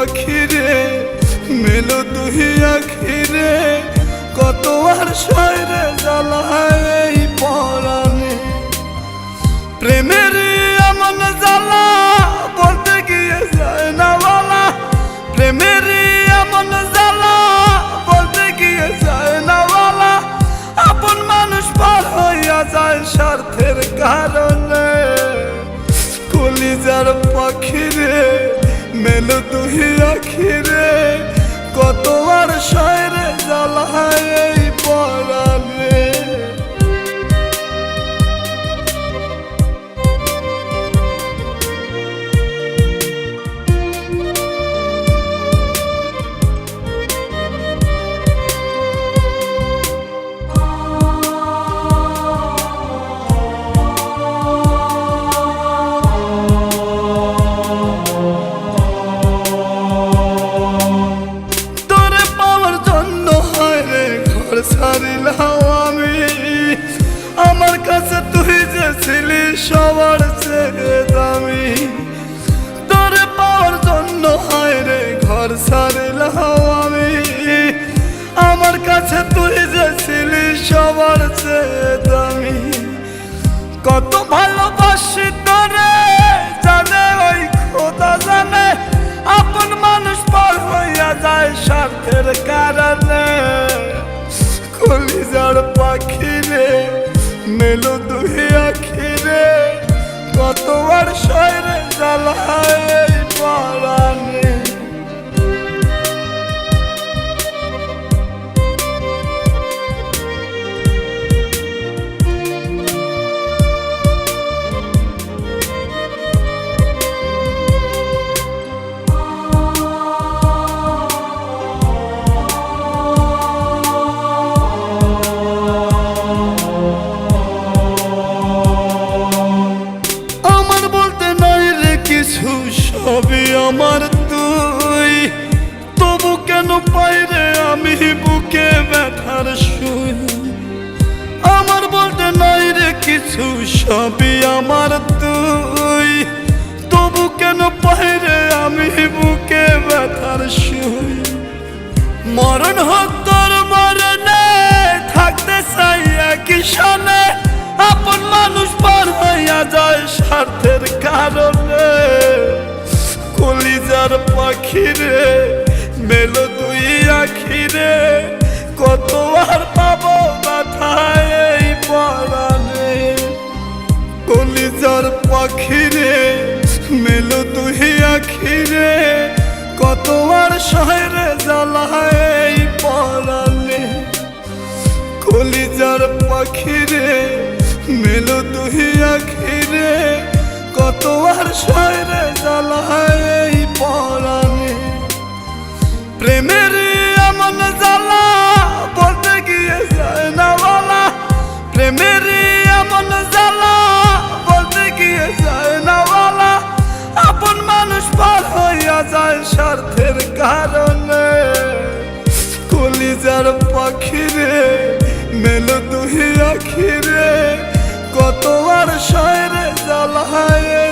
পাখিরে মেলো তুই আখিরে কত আর শয়রে জ্বালায় এই পরাণে প্রেমের এমন জ্বালা বলতে গিয়ে যায় না বলা প্রেমের এমন জ্বালা বলতে গিয়ে যায় না বলা আপন মানুষ পার হইয়া যায় স্বার্থের কারণে কলিজার পাখিরে মেলো তুই আখিরে কত আর শয়রে জ্বালায় এই পরাণে ছাড়িলাম আমি আমার কাছে তুই যে ছিলি সবার চেয়ে দামি তোরে পাওয়ার জন্য হায় রে ঘর ছাড়িলাম আমি আমার কাছে তুই যে ছিলি সবার চেয়ে দামি কত ভালোবাসি তোরে জানে ওই খোদা জানে আপন মানুষ পার হইয়া যায় স্বার্থের কারণে কলিজার পাখিরে মেলো তুই আখিরে কত আর শয়রে জ্বালায় এই পরাণে সবই আমার তুই তবু কেন পাই রে আমি বুকে ব্যথার শুই আমার বলতে নাই রে কিছু সবই আমার তুই তবু কেন পাই রে আমি বুকে ব্যথার শুই মরণ হোক তোর মরণে থাকতে চাই একই সনে আপন মানুষ পার হইয়া যায় স্বার্থের কারণে কলিজার পাখিরে মেলো তুই আখিরে কত আর পাবো মাথায় এই পরাণে কলিজার পাখিরে মেলো তুই আখিরে কত আর শয়রে জ্বালায় এই পরাণে কলিজার পাখিরে মেলো তুই আখিরে কত আর শয়রে জ্বালায় এই পরাণে প্রেমের এমন জ্বালা বলতে গিয়ে যায় না বলা প্রেমের এমন জ্বালা বলতে গিয়ে যায় না বলা আপন মানুষ পার হইয়া যায় স্বার্থের কারণে কলিজার পাখিরে মেলো তুই আখিরে কত আর শয়রে জ্বালায়